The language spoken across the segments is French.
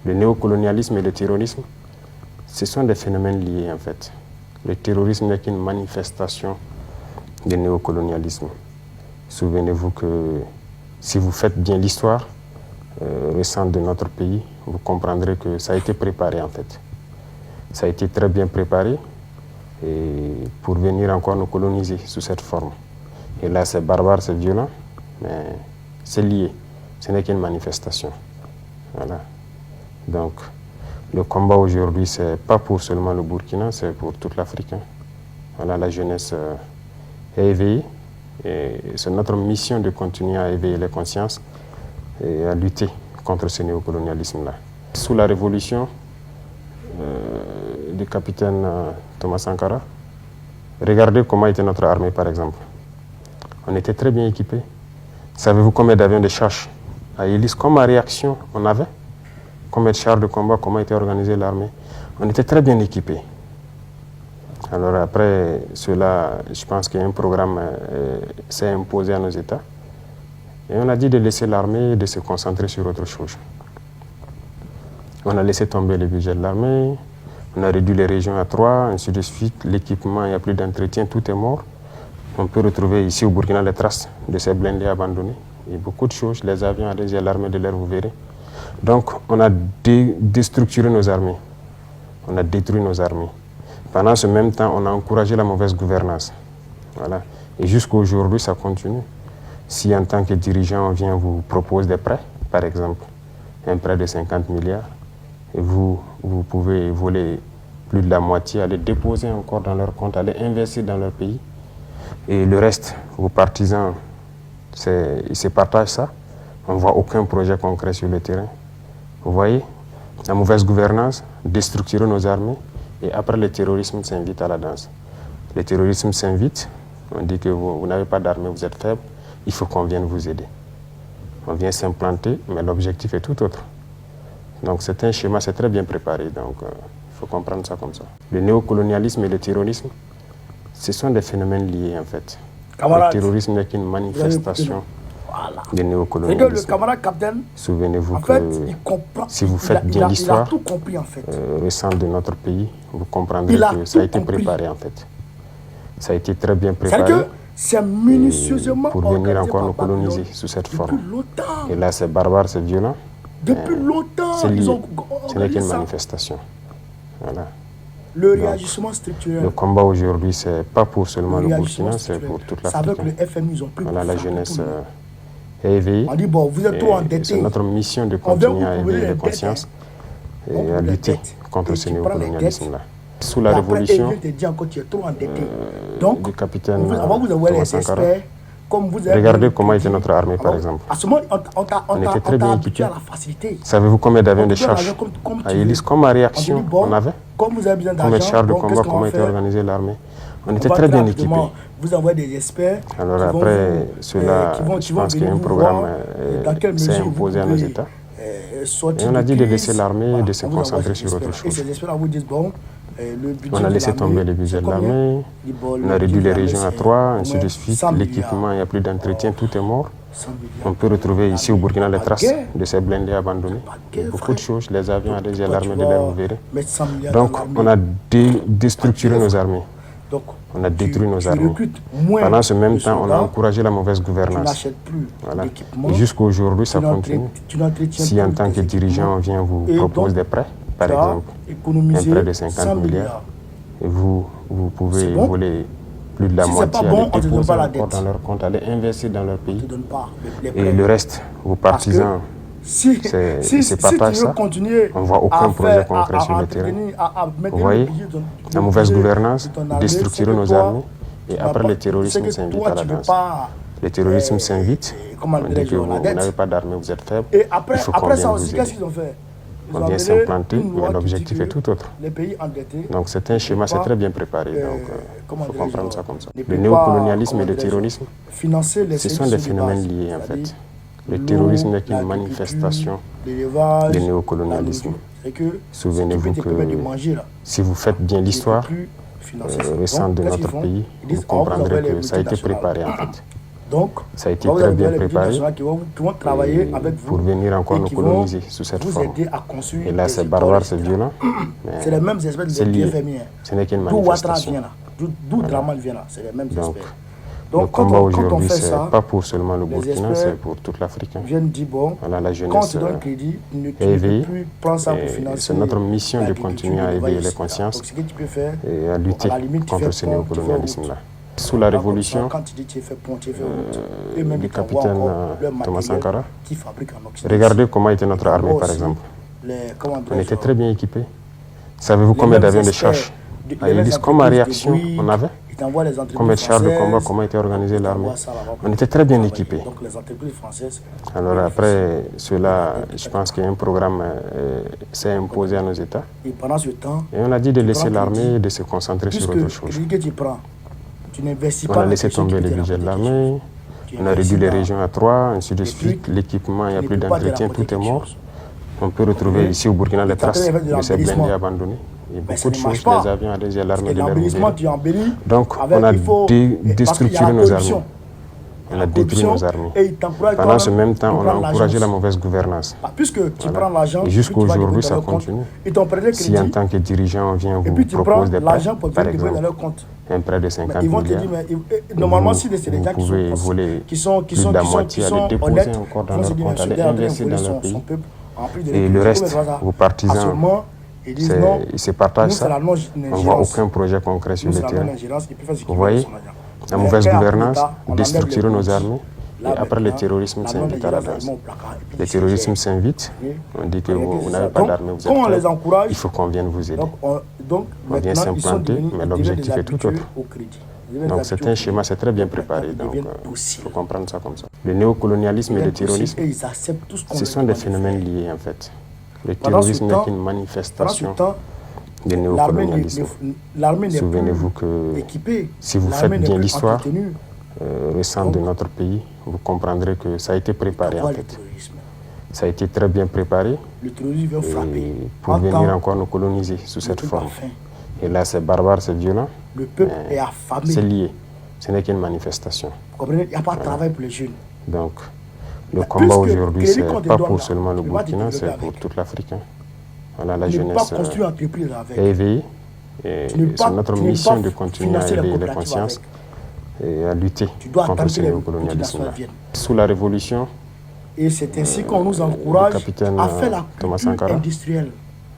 Le néocolonialisme et le terrorisme, ce sont des phénomènes liés en fait. Le terrorisme n'est qu'une manifestation du néocolonialisme. Souvenez-vous que si vous faites bien l'histoire récente de notre pays, vous comprendrez que ça a été préparé en fait. Ça a été très bien préparé et pour venir encore nous coloniser sous cette forme. Et là, c'est barbare, c'est violent, mais c'est lié. Ce n'est qu'une manifestation. Voilà. Donc, le combat aujourd'hui, ce n'est pas pour seulement le Burkina, c'est pour toute l'Afrique. Voilà, la jeunesse est éveillée. Et c'est notre mission de continuer à éveiller les consciences et à lutter contre ce néocolonialisme-là. Sous la révolution du capitaine Thomas Sankara, regardez comment était notre armée, par exemple. On était très bien équipés. Savez-vous combien d'avions de chasse à hélice, comme à réaction, on avait? Combien de chars de combat, comment était organisée l'armée? On était très bien équipés. Alors après cela, je pense qu'un programme s'est imposé à nos États. Et on a dit de laisser l'armée et de se concentrer sur autre chose. On a laissé tomber le budget de l'armée, on a réduit les régions à 3, ainsi de suite. L'équipement, il n'y a plus d'entretien, tout est mort. On peut retrouver ici au Burkina les traces de ces blindés abandonnés. Et beaucoup de choses, les avions allégés, l'armée de l'air, vous verrez. Donc on a déstructuré nos armées, on a détruit nos armées. Pendant ce même temps, on a encouragé la mauvaise gouvernance. Voilà. Et jusqu'à aujourd'hui, ça continue. Si en tant que dirigeant, on vient vous propose des prêts, par exemple, un prêt de 50 milliards, et vous pouvez voler plus de la moitié, aller déposer encore dans leur compte, aller investir dans leur pays. Et le reste, vos partisans, ils se partagent ça. On ne voit aucun projet concret sur le terrain. Vous voyez, la mauvaise gouvernance, déstructurer nos armées, et après le terrorisme s'invite à la danse. Le terrorisme s'invite, on dit que vous n'avez pas d'armée, vous êtes faible, il faut qu'on vienne vous aider. On vient s'implanter, mais l'objectif est tout autre. Donc c'est un schéma, c'est très bien préparé, donc il faut comprendre ça comme ça. Le néocolonialisme et le terrorisme, ce sont des phénomènes liés en fait. Camarade, le terrorisme n'est qu'une manifestation du néocolonialisme. C'est que le camarade capitaine, souvenez-vous en fait, que il comprend, si vous faites bien l'histoire en fait. récente de notre pays, vous comprendrez que ça a été préparé en fait. Ça a été très bien préparé. C'est minutieusement pour venir encore nous coloniser sous cette forme. Et là, c'est barbare, c'est violent. Depuis longtemps, c'est lié. ils ont Ce n'est qu'une manifestation. Voilà. Le réagissement structurel. Le combat aujourd'hui, c'est pas pour seulement le Burkina, c'est pour toute l'Afrique. C'est avec le FMI, ils ont pris. Voilà, la jeunesse est éveillée. On dit, bon, vous êtes trop endettés. C'est notre mission de continuer à éveiller les consciences et à lutter contre ce néocolonialisme-là. Sous la révolution du capitaine Thomas Sankara, regardez comment était notre armée, par exemple. On était très bien équipés. Savez-vous combien d'avions de chasse à hélice, comme à réaction, on avait? Combien de chars de combat, comment était organisée l'armée? On était très bien équipés. Vous envoyez des experts. Alors après cela, je pense qu'un programme s'est imposé à nos États. Et on a dit de laisser l'armée et de se concentrer sur autre chose. On a laissé tomber le budget de l'armée, on a réduit les régions à 3, ainsi de suite. L'équipement, il n'y a plus d'entretien, tout est mort. On peut retrouver ici au Burkina les traces de ces blindés abandonnés. Beaucoup de choses, les avions allégés, l'armée de l'air, vous verrez. Donc on a déstructuré nos armées. On a détruit nos armées. Pendant ce même temps, on a encouragé la mauvaise gouvernance. Voilà. Et jusqu'à aujourd'hui, ça continue. Si en tant que dirigeant, on vient vous propose des prêts, par exemple, un prêt de 50 milliards, et vous pouvez voler plus de la moitié, aller déposer encore dans leur compte, aller investir dans leur pays. Et le reste, vos partisans, c'est pas ça. On ne voit aucun projet concret sur le terrain. Vous voyez, la mauvaise gouvernance, déstructurer nos armées, et après le terrorisme s'invite à la danse. Le terrorisme s'invite, on dit que vous n'avez pas d'armée, vous êtes faible, il faut qu'on vienne vous aider. On vient s'implanter, mais l'objectif est tout autre. Donc c'est un schéma, c'est très bien préparé, donc il faut comprendre ça comme ça. Le néocolonialisme et le terrorisme, ce sont des phénomènes liés en fait. Le terrorisme n'est qu'une manifestation du néocolonialisme. Souvenez-vous que si vous faites bien l'histoire récente de notre pays, vous comprendrez que ça a été préparé en fait. Donc, ça a été vous très avez bien les préparé multinationales qui vont travailler avec vous pour venir encore et nous qui vont coloniser sous cette vous forme. aider à construire Et là, des c'est écoles, barbare, c'est etc. violent. C'est les mêmes espèces C'est du lié. FMI. Ce n'est qu'une D'où Ouattara manifestation. vient là. D'où Draman vient là. C'est les mêmes Donc, espèces. le Donc, quand combat on aujourd'hui, fait c'est ça, pas pour seulement le les Burkina, experts c'est pour toute l'Afrique. viennent dire bon, Voilà, la quand jeunesse tu donnes crédit, tu ne peux éveillée. plus prendre ça pour financer. C'est notre mission de l'agriculture, continuer à l'élevage, éveiller les etc. consciences Donc, ce que tu peux faire, et à à lutter la limite, tu contre fais ce pont, tu fais néocolonialisme-là. route. Sous la Pas comme Révolution, ça, quand tu dis tu fais pont, tu fais route, eux-mêmes du ils t'envoient capitaine encore leur Thomas matériel Sankara, qui fabriquent en Occident. regardez comment était notre Ils armée, t'envoient par aussi exemple. comment On dirais-je, était très bien équipés. Savez-vous les combien mêmes d'avions de experts, chasse les à mêmes hélice, comme à entreprises de réaction Bouygues, on avait? ils t'envoient les entreprises Combien de chars de combat, françaises, comment était organisée ils l'armée? t'envoient ça là-bas pour On était très bien travailler. équipés. Donc les entreprises françaises Alors après cela, je pense qu'un programme s'est imposé à nos États. et pendant ce temps, Et on a dit de tu laisser prends l'armée crédit, et de se concentrer sur puisque autre le chose. crédit que tu prends, tu n'investis On pas a dans laissé quelque chose qui tomber peut le te budget de rapporter quelque l'armée, chose. Tu on a investis réduit les dans régions à 3, ainsi de des suite. trucs L'équipement, il n'y a qui plus ne peut pas te d'entretien, rapporter tout est quelque mort. chose. On peut retrouver ici au Burkina les Tu es en train traces de faire de de ces blindés l'embellissement. abandonnés. Et Mais ça beaucoup de ne marche choses, pas. les avions adhésés à Parce l'armée que de l'air l'embellissement, libérés. tu embellis. Donc Avec, on a il faut, parce qu'il y a déstructuré la nos corruption. armées. Il y On a a la détruit corruption nos armées. et ils t'encouragent Pendant ce toi-même même temps, de on a prendre encouragé l'argent la mauvaise gouvernance. Puisque tu Voilà. prends l'argent, Et puis jusqu'à tu vas aujourd'hui, déposer dans ça leur compte, continue. ils t'ont prêté le Si en crédit, tant que dirigeant, on vient et vous puis tu prends propose des prêts, l'argent pour par venir déposer dans exemple, leur compte. un prêt de Mais 50 ils vont te milliards, dire, normalement, si c'est des vous gens pouvey voler qui sont plus de la moitié, aller déposer honnêtes, encore dans ils vont se leur dire, compte, mais aller celui-là est en train de investir voler dans leur son pays. peuple, en plus de Et le reste, vos partisans, seulement, ils disent non, ils se partagent nous c'est ça. la On ne voit non-ingérence. aucun projet concret sur Nous le c'est la terrain. non-ingérence, ils peuvent faire ce qu'ils Vous veulent voyez, avec son argent. la Mais mauvaise après, en coup gouvernance d'État, on enlève déstructure les nos politiques. armées. Là, Et après, le maintenant, terrorisme la s'invite à la non-ingérence, ils danse. vont au placard, et puis Le ils se terrorisme gèrent. s'invite. On dit que vous n'avez pas Donc, d'armée, vous êtes comme on les faible. encourage, Il faut qu'on vienne vous aider. donc On vient maintenant, ils sont s'implanter, devenus, mais ils l'objectif deviennent est tout des habitués autre. au crédit. Ils deviennent Donc des c'est habitués un au schéma, crédit. c'est très bien Maintenant, préparé. ils Donc deviennent il dociles. faut comprendre ça comme ça. Le néocolonialisme et le terrorisme, Et ils acceptent tout ce qu'on ce leur sont des demande de phénomènes faire. liés en fait. Le Pendant ce terrorisme n'est temps- qu'une Pendant ce manifestation temps, du néocolonialisme. l'armée n'est Souvenez-vous plus que équipée. si vous L'armée faites n'est bien plus l'histoire entretenue. récente de Donc, notre pays, vous comprendrez que ça a été préparé en Voilà le fait. terrorisme. Ça a été très bien préparé Le terrorisme vient frapper. et pour En venir temps, encore nous coloniser sous le cette peuple forme. a faim. Et là, c'est barbare, c'est violent. Le peuple mais est affamé. c'est lié. Ce n'est qu'une manifestation. Vous comprenez? Il n'y a pas de travail pour les jeunes. Donc, le Mais combat puisque aujourd'hui, crédit c'est qu'on te pas donne pour là, seulement le tu vas te Burkina, développer c'est pour avec. toute l'Afrique. Hein. Voilà, la Tu ne peux jeunesse pas construire une entreprise avec. est éveillée. Et Tu ne peux c'est pas- notre tu ne peux mission pas de continuer à financer les éveiller les coopératives consciences avec. et à lutter Tu dois contre attendre ce que les néocolonialisme. multinationales viennent. Sous la Révolution, Et c'est ainsi qu'on nous encourage le capitaine, à faire la Thomas culture Sankara. industrielle.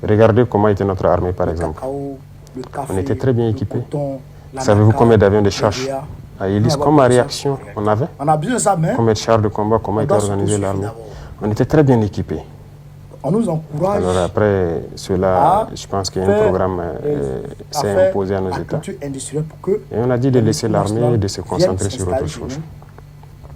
regardez comment était notre armée, par Le exemple. cacao, le café, On était très bien le équipés. coton, l'anacarde, Savez-vous combien d'avions de les chasse GA. à hélice, On a comme à besoin de ça. réaction on avait? On a besoin de ça, mais Combien de chars de combat, comment on était doit organisée s'autosuffire l'armée? d'abord. On était très bien équipés. On nous encourage Alors après cela, à je pense qu'un faire programme à s'est faire imposé à nos la États. culture industrielle pour que Et on a dit de les laisser l'armée et de se multinationales concentrer sur viennent autre s'installer chose. chez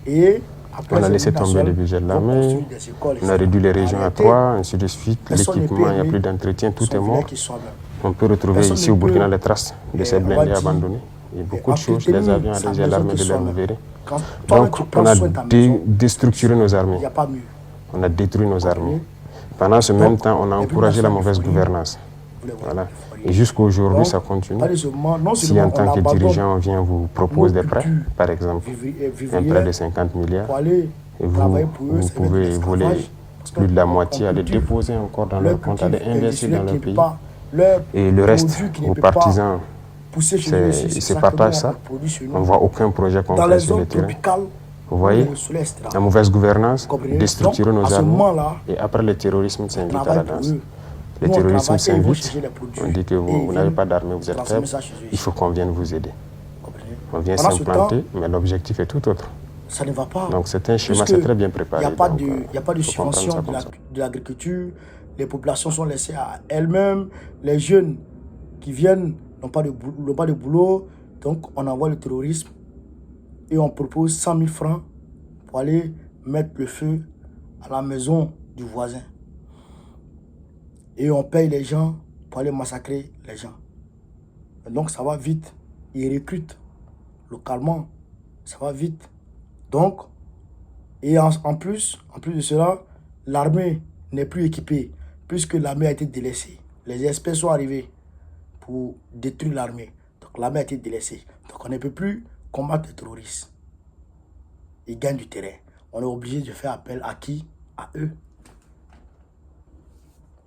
nous. Et après, On a ces laissé tomber le budget de vont l'armée, construire des écoles, on a etc. réduit les En régions à réalité, 3, ainsi de suite. personne ne L'équipement, peut il n'y a aimer plus d'entretien, tout son est mort. village qui soit même. On peut retrouver Personne ici ne au Burkina peut, les traces de ces on va blindés dire, abandonnés. Et beaucoup de choses, entretenir les avions sa adhésés à maison l'armée qui de soit l'air même. libéré. Quand toi-même, tu Donc prends on a soin de ta maison, déstructuré nos il armées, n'y a pas mieux. on a détruit nos armées. Pendant ce même temps, on a les encouragé la multinationales mauvaise du foyer, gouvernance. vous les voyez, Voilà. les foyers. Et jusqu'à aujourd'hui, Donc, ça continue. pas seulement, non Si seulement en on tant que abandonne dirigeant, on vient vous propose nos des prêts, cultures par exemple, un vivrières prêt de 50 milliards, pour aller et vous, travailler pour eux, vous ça veut dire pouvez l'esclavage, voler parce que plus de la on moitié, aller cultive déposer encore dans leur leur compte, aller culture investir dans industrielle leur qui ne peut pays. pas, leur Et le reste, produit qui ne vos peut pas partisans, pousser chez nous ici, ils c'est se ça que partagent nous, ça. on produit chez nous. On ne voit aucun projet Dans concret les sur le zones terrain. tropicales, Vous voyez, le soleil, etc. la mauvaise gouvernance, Vous comprenez? déstructurer Donc, nos à ce armées, moment-là, et après le terrorisme s'invite à la travail pour danse. eux. Le Nous, on terrorisme travaille et ils vont s'invite, chercher les produits. on dit que Et vous ils n'avez viennent pas d'armée, vous êtes transformer faible, ça chez eux il faut qu'on vienne vous aider. Vous comprenez? On vient Pendant ce s'implanter, temps, mais l'objectif est tout autre. ça ne va pas. Donc c'est un schéma, Puisque c'est très bien Il préparé. n'y a pas donc, de, il y a pas de faut comprendre subvention ça de comme ça. l'agriculture. Les populations sont laissées à elles-mêmes. Les jeunes qui viennent n'ont pas de boulot. Donc on envoie le terrorisme et on propose 100 000 francs pour aller mettre le feu à la maison du voisin. Et on paye les gens pour aller massacrer les gens. Et donc ça va vite. Ils recrutent localement. Ça va vite. Donc, et en plus de cela, l'armée n'est plus équipée puisque l'armée a été délaissée. Les experts sont arrivés pour détruire l'armée. Donc l'armée a été délaissée. Donc on ne peut plus combattre les terroristes. ils gagnent du terrain. On est obligé de faire appel à qui? À eux.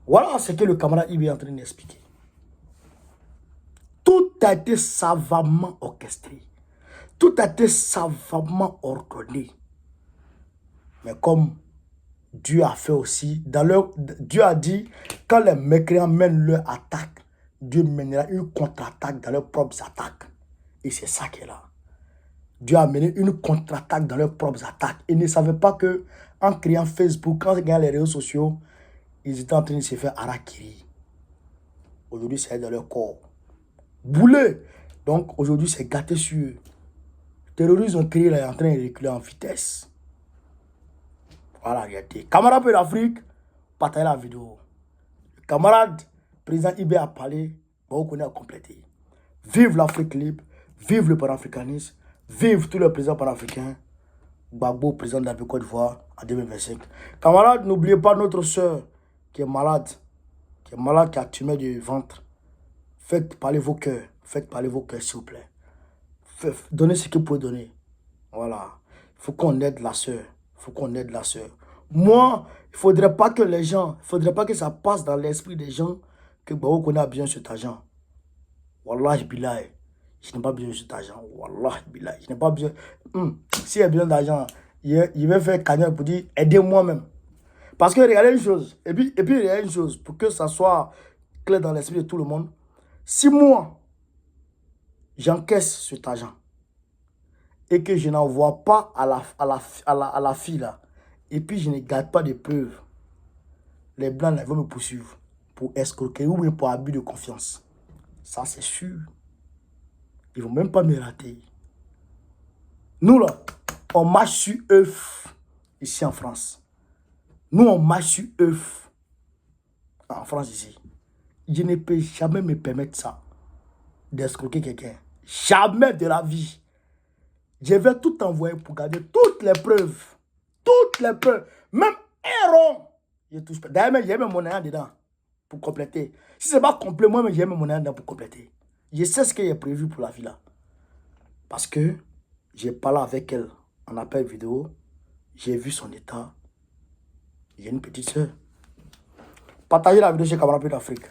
Voilà ce que le camarade Ibe est en train d'expliquer. Tout a été savamment orchestré. Tout a été savamment ordonné. Mais comme Dieu a fait aussi, Dieu a dit, quand les mécréants mènent leur attaque, Dieu mènera une contre-attaque dans leurs propres attaques. Et c'est ça qui est là. Dieu a mené une contre-attaque dans leurs propres attaques. Ils ne savaient pas que en créant Facebook, quand ils regardent les réseaux sociaux, ils étaient en train de se faire harakiri. Aujourd'hui, c'est dans leur corps. Boulet. Donc, aujourd'hui, c'est gâté sur eux. Les terroristes ont créé, là, en train de reculer en vitesse. Voilà, regardez. Camarade de l'Afrique, partagez la vidéo. Le camarade, président Ibe a parlé, bon, on connaît à compléter. Vive l'Afrique libre, vive le panafricanisme, vive tous les présidents panafricains. Gbagbo, président de la Côte d'Ivoire en 2025. Camarades, n'oubliez pas notre soeur qui est malade, qui a tumé du ventre. Faites parler vos cœurs, s'il vous plaît. Donnez ce que vous pouvez donner. Voilà. Il faut qu'on aide la soeur. Moi, il ne faudrait pas que les gens, il ne faudrait pas que ça passe dans l'esprit des gens que Gbagbo connaît bien cet argent. Wallahi billahi. Je n'ai pas besoin de cet argent. Wallahi billahi. Je n'ai pas besoin. S'il y a besoin d'argent, il va faire cagnon pour dire aidez-moi même. Parce que regardez une chose. Et puis regardez une chose. Pour que ça soit clair dans l'esprit de tout le monde. Si moi, j'encaisse cet argent et que je n'envoie pas à la fille là, et puis je ne garde pas de preuves, les blancs là, vont me poursuivre pour escroquer ou bien pour abus de confiance. Ça, c'est sûr. Ils ne vont même pas me rater. Nous, là, on marche sur œuf ici en France. Nous, on marche sur œuf en France ici. Je ne peux jamais me permettre ça, d'escroquer quelqu'un. Jamais de la vie. Je vais tout envoyer pour garder toutes les preuves. Toutes les preuves. Même un rond. Je touche pas. D'ailleurs, j'ai même mon argent dedans pour compléter. Si ce n'est pas complet, moi, j'ai même mon argent dedans pour compléter. Je sais ce qui est prévu pour la vie là. Parce que j'ai parlé avec elle en appel vidéo. J'ai vu son état. J'ai une petite soeur. Partagez la vidéo chez Camarade d'Afrique.